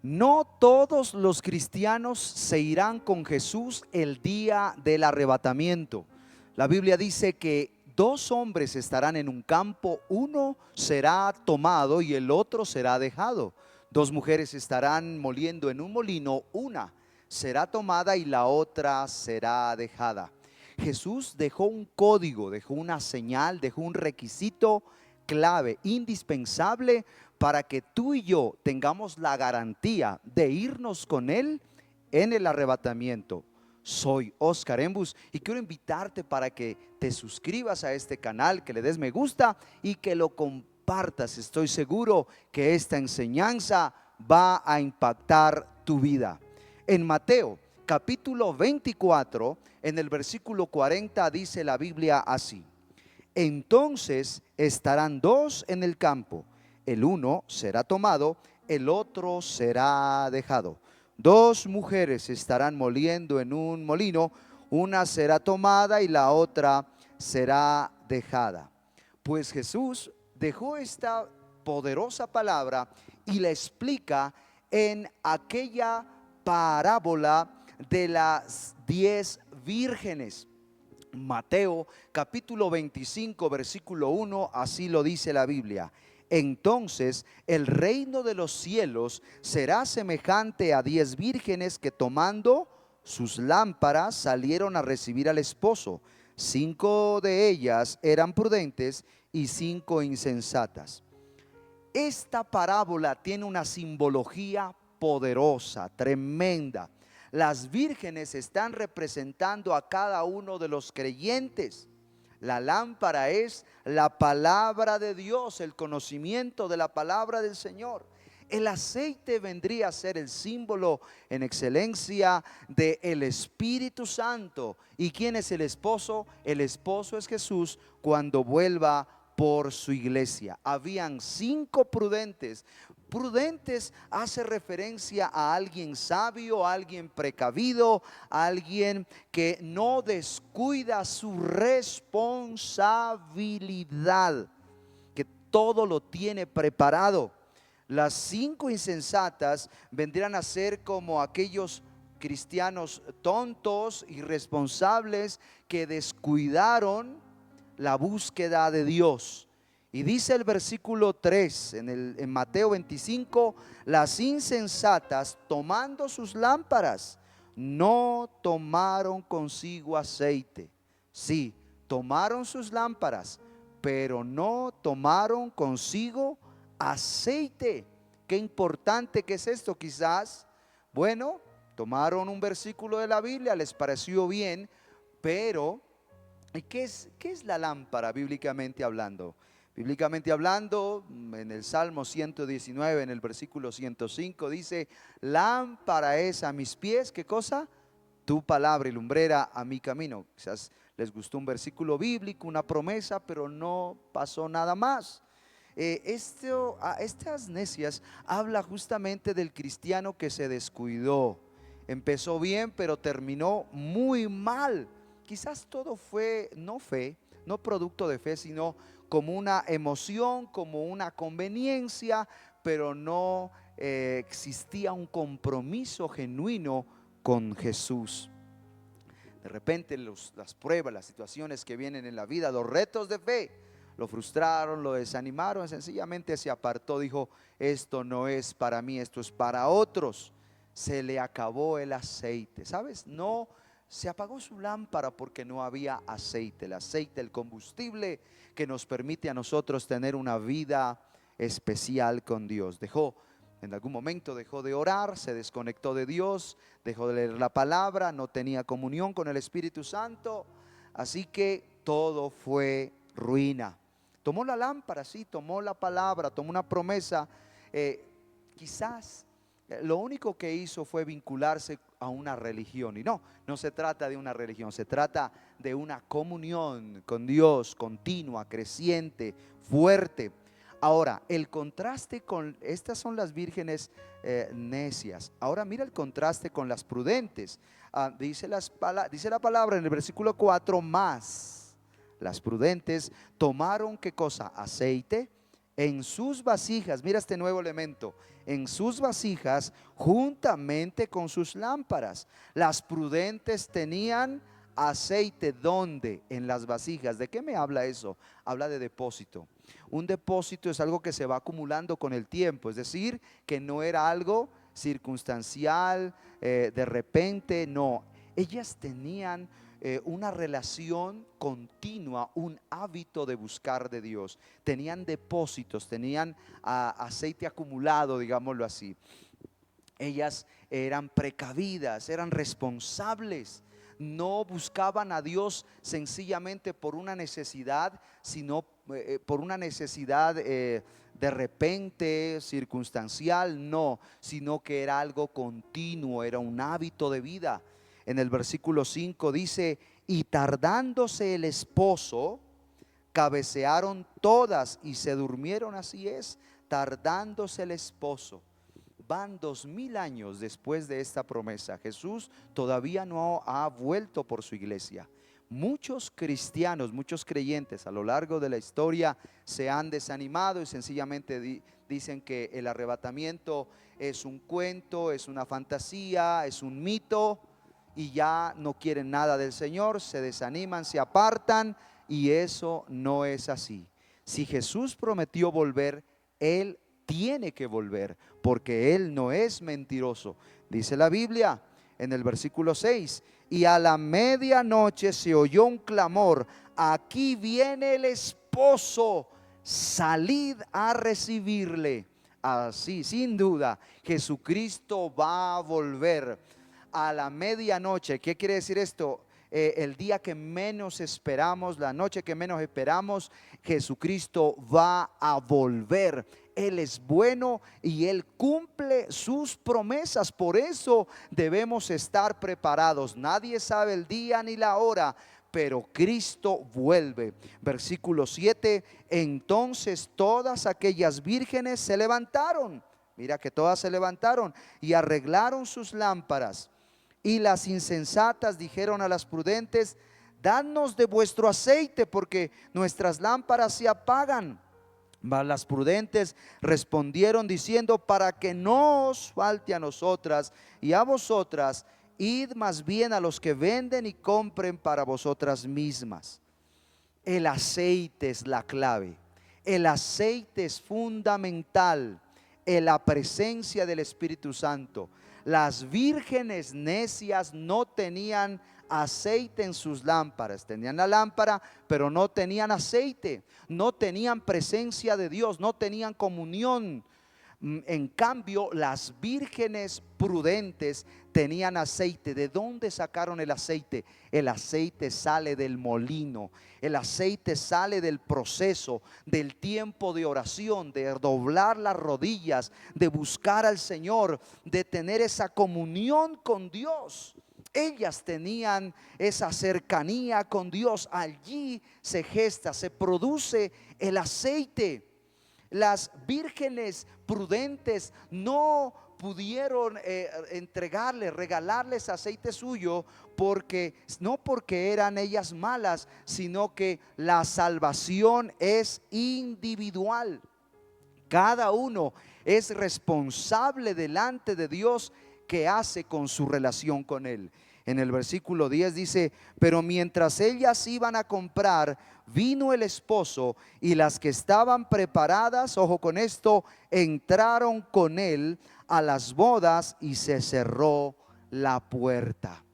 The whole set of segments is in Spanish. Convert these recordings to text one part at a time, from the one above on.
No todos los cristianos se irán con Jesús el día del arrebatamiento. La Biblia dice que dos hombres estarán en un campo, uno será tomado y el otro será dejado. Dos mujeres estarán moliendo en un molino, una será tomada y la otra será dejada. Jesús dejó un código, dejó una señal, dejó un requisito clave, indispensable para que tú y yo tengamos la garantía de irnos con Él en el arrebatamiento. Soy Oscar Embus y quiero invitarte para que te suscribas a este canal, que le des me gusta y que lo compartas. Estoy seguro que esta enseñanza va a impactar tu vida. En Mateo capítulo 24, en el versículo 40 dice la Biblia así: entonces estarán dos en el campo, el uno será tomado, el otro será dejado. Dos mujeres estarán moliendo en un molino, una será tomada y la otra será dejada. Pues Jesús dejó esta poderosa palabra y la explica en aquella parábola de las 10 vírgenes. Mateo capítulo 25 versículo 1, así lo dice la Biblia: entonces el reino de los cielos será semejante a 10 vírgenes que, tomando sus lámparas, salieron a recibir al esposo. 5 de ellas eran prudentes y 5 insensatas. Esta parábola tiene una simbología poderosa, tremenda. Las vírgenes están representando a cada uno de los creyentes. La lámpara es la palabra de Dios, el conocimiento de la palabra del Señor. El aceite vendría a ser el símbolo en excelencia del Espíritu Santo. ¿Y quién es el esposo? El esposo es Jesús cuando vuelva por su iglesia. Habían 5 prudentes. Prudentes hace referencia a alguien sabio, a alguien precavido, a alguien que no descuida su responsabilidad, que todo lo tiene preparado. Las 5 insensatas vendrían a ser como aquellos cristianos tontos, irresponsables, que descuidaron la búsqueda de Dios. Y dice el versículo 3 en Mateo 25: las insensatas, tomando sus lámparas, no tomaron consigo aceite. Sí, tomaron sus lámparas, pero no tomaron consigo aceite. Qué importante que es esto. Quizás, bueno, tomaron un versículo de la Biblia, les pareció bien, pero ¿y qué es la lámpara bíblicamente hablando? Bíblicamente hablando, en el Salmo 119, en el versículo 105, dice: lámpara es a mis pies, ¿qué cosa? Tu palabra, y lumbrera a mi camino. Quizás les gustó un versículo bíblico, una promesa, pero no pasó nada más. Estas necias habla justamente del cristiano que se descuidó. Empezó bien, pero terminó muy mal. Quizás todo fue no fe, no producto de fe, sino como una emoción, como una conveniencia, pero no existía un compromiso genuino con Jesús. De repente las pruebas, las situaciones que vienen en la vida, los retos de fe, lo frustraron, lo desanimaron, sencillamente se apartó, dijo: esto no es para mí, esto es para otros. Se le acabó el aceite, ¿sabes? No, se apagó su lámpara porque no había aceite. El aceite, el combustible que nos permite a nosotros tener una vida especial con Dios. En algún momento dejó de orar, se desconectó de Dios, dejó de leer la palabra, no tenía comunión con el Espíritu Santo, así que todo fue ruina. Tomó la lámpara, sí, tomó la palabra, tomó una promesa. Quizás lo único que hizo fue vincularse a una religión. Y no se trata de una religión, se trata de una comunión con Dios continua, creciente, fuerte. Ahora, el contraste con estas son las vírgenes necias. Ahora mira el contraste con las prudentes. Dice la palabra en el versículo 4: más las prudentes tomaron, ¿qué cosa? Aceite en sus vasijas, mira este nuevo elemento, en sus vasijas juntamente con sus lámparas. Las prudentes tenían aceite, ¿dónde? En las vasijas. ¿De qué me habla eso? Habla de depósito. Un depósito es algo que se va acumulando con el tiempo, es decir, que no era algo circunstancial, de repente, no. Ellas tenían una relación continua, un hábito de buscar de Dios. Tenían depósitos, tenían aceite acumulado, digámoslo así. Ellas eran precavidas, eran responsables. No buscaban a Dios sencillamente por una necesidad, sino por una necesidad de repente, circunstancial, no, sino que era algo continuo, era un hábito de vida. En el versículo 5 dice: y tardándose el esposo, cabecearon todas y se durmieron. Así es, tardándose el esposo. Van 2000 años después de esta promesa. Jesús todavía no ha vuelto por su iglesia. Muchos cristianos, muchos creyentes a lo largo de la historia se han desanimado y sencillamente dicen que el arrebatamiento es un cuento, es una fantasía, es un mito, y ya no quieren nada del Señor, se desaniman, se apartan, y eso no es así. Si Jesús prometió volver, Él tiene que volver, porque Él no es mentiroso. Dice la Biblia en el versículo 6: y a la medianoche se oyó un clamor: aquí viene el esposo, salid a recibirle. Así, sin duda, Jesucristo va a volver a la medianoche. ¿Qué quiere decir esto? El día que menos esperamos, la noche que menos esperamos, Jesucristo va a volver. Él es bueno y Él cumple sus promesas. Por eso debemos estar preparados. Nadie sabe el día ni la hora, pero Cristo vuelve. Versículo 7: entonces todas aquellas vírgenes se levantaron. Mira que todas se levantaron y arreglaron sus lámparas. Y las insensatas dijeron a las prudentes: danos de vuestro aceite, porque nuestras lámparas se apagan. Mas las prudentes respondieron diciendo: para que no os falte a nosotras y a vosotras, id más bien a los que venden y compren para vosotras mismas. El aceite es la clave. El aceite es fundamental en la presencia del Espíritu Santo. Las vírgenes necias no tenían aceite en sus lámparas. Tenían la lámpara, pero no tenían aceite. No tenían presencia de Dios, no tenían comunión. En cambio, las vírgenes prudentes tenían aceite. ¿De dónde sacaron el aceite? El aceite sale del molino. El aceite sale del proceso, del tiempo de oración, de doblar las rodillas, de buscar al Señor, de tener esa comunión con Dios. Ellas tenían esa cercanía con Dios. Allí se gesta, se produce el aceite. Las vírgenes prudentes no pudieron regalarles aceite suyo, no porque eran ellas malas, sino que la salvación es individual. Cada uno es responsable delante de Dios qué hace con su relación con Él. En el versículo 10 dice: pero mientras ellas iban a comprar, vino el esposo, y las que estaban preparadas, ojo con esto, entraron con él a las bodas y se cerró la puerta.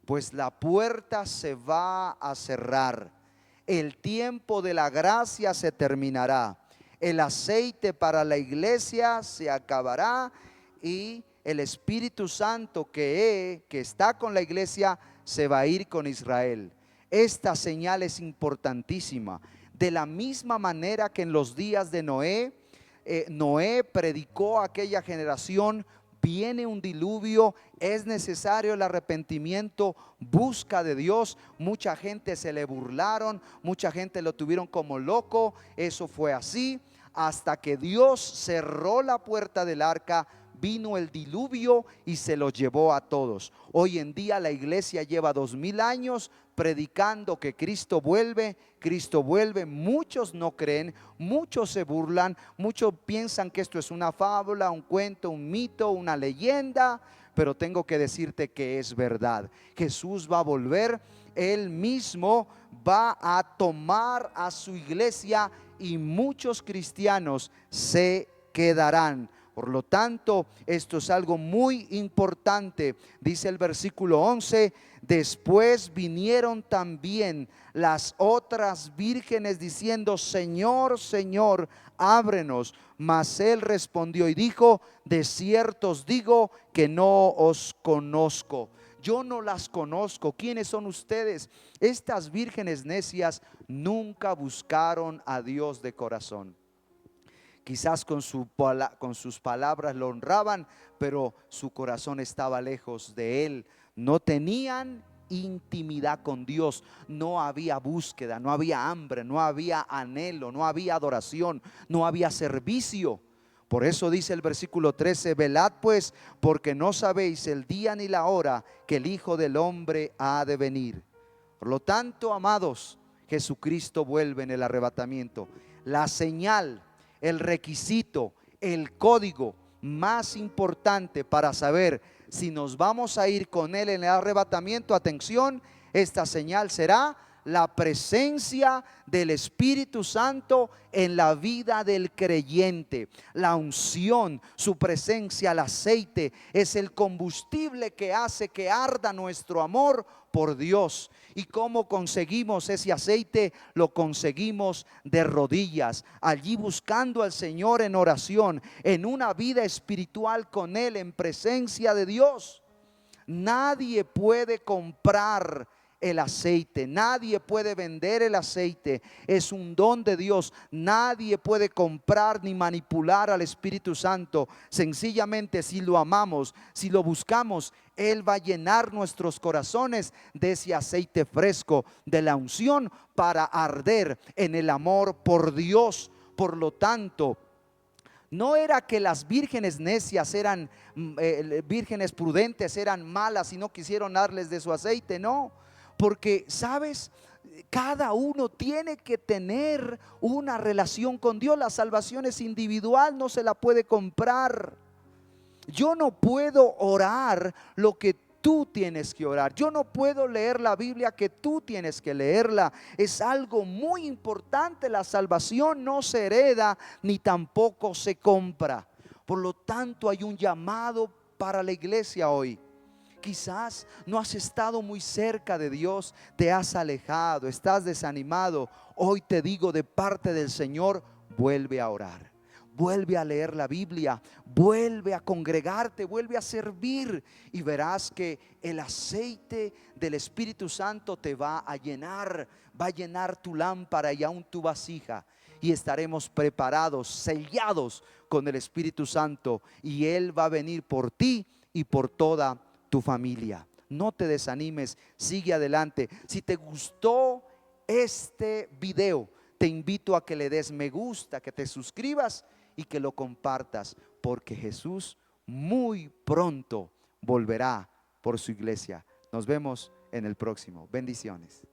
Pues la puerta se va a cerrar. El tiempo de la gracia se terminará. El aceite para la iglesia se acabará y el Espíritu Santo que está con la iglesia se va a ir con Israel. Esta señal es importantísima. De la misma manera que en los días de Noé, Noé predicó a aquella generación: viene un diluvio, es necesario el arrepentimiento, busca de Dios. Mucha gente se le burlaron, mucha gente lo tuvieron como loco. Eso fue así hasta que Dios cerró la puerta del arca. vino el diluvio y se los llevó a todos. Hoy en día la iglesia lleva 2000 años predicando que Cristo vuelve, Cristo vuelve. Muchos no creen, muchos se burlan, muchos piensan que esto es una fábula, un cuento, un mito, una leyenda. Pero tengo que decirte que es verdad. Jesús va a volver, Él mismo va a tomar a su iglesia y muchos cristianos se quedarán. Por lo tanto, esto es algo muy importante. Dice el versículo 11: después vinieron también las otras vírgenes diciendo: Señor, Señor, ábrenos. Mas él respondió y dijo: de cierto os digo que no os conozco. Yo no las conozco. ¿Quiénes son ustedes? Estas vírgenes necias nunca buscaron a Dios de corazón. Quizás con sus palabras lo honraban, pero su corazón estaba lejos de Él. No tenían intimidad con Dios, no había búsqueda, no había hambre, no había anhelo, no había adoración, no había servicio. Por eso dice el versículo 13: velad pues, porque no sabéis el día ni la hora que el Hijo del Hombre ha de venir. Por lo tanto, amados, Jesucristo vuelve en el arrebatamiento. La señal, el requisito, el código más importante para saber si nos vamos a ir con Él en el arrebatamiento, atención, esta señal será la presencia del Espíritu Santo en la vida del creyente. La unción, su presencia, el aceite es el combustible que hace que arda nuestro amor por Dios. ¿Y cómo conseguimos ese aceite? Lo conseguimos de rodillas, allí buscando al Señor en oración, en una vida espiritual con Él, en presencia de Dios. Nadie puede comprar el aceite, nadie puede vender el aceite, es un don de Dios. Nadie puede comprar ni manipular al Espíritu Santo. Sencillamente, si lo amamos, si lo buscamos, Él va a llenar nuestros corazones de ese aceite fresco, de la unción, para arder en el amor por Dios. Por lo tanto, no era que las vírgenes necias eran vírgenes prudentes, eran malas y no quisieron darles de su aceite, no. Porque, ¿sabes? Cada uno tiene que tener una relación con Dios. La salvación es individual, no se la puede comprar. Yo no puedo orar lo que tú tienes que orar. Yo no puedo leer la Biblia que tú tienes que leerla. Es algo muy importante. La salvación no se hereda ni tampoco se compra. Por lo tanto, hay un llamado para la iglesia hoy. Quizás no has estado muy cerca de Dios, te has alejado, estás desanimado. Hoy te digo de parte del Señor: vuelve a orar, vuelve a leer la Biblia, vuelve a congregarte, vuelve a servir, y verás que el aceite del Espíritu Santo te va a llenar tu lámpara y aún tu vasija, y estaremos preparados, sellados con el Espíritu Santo, y Él va a venir por ti y por toda tu familia. No te desanimes, sigue adelante. Si te gustó este video, te invito a que le des me gusta, que te suscribas y que lo compartas, porque Jesús muy pronto volverá por su iglesia. Nos vemos en el próximo. Bendiciones.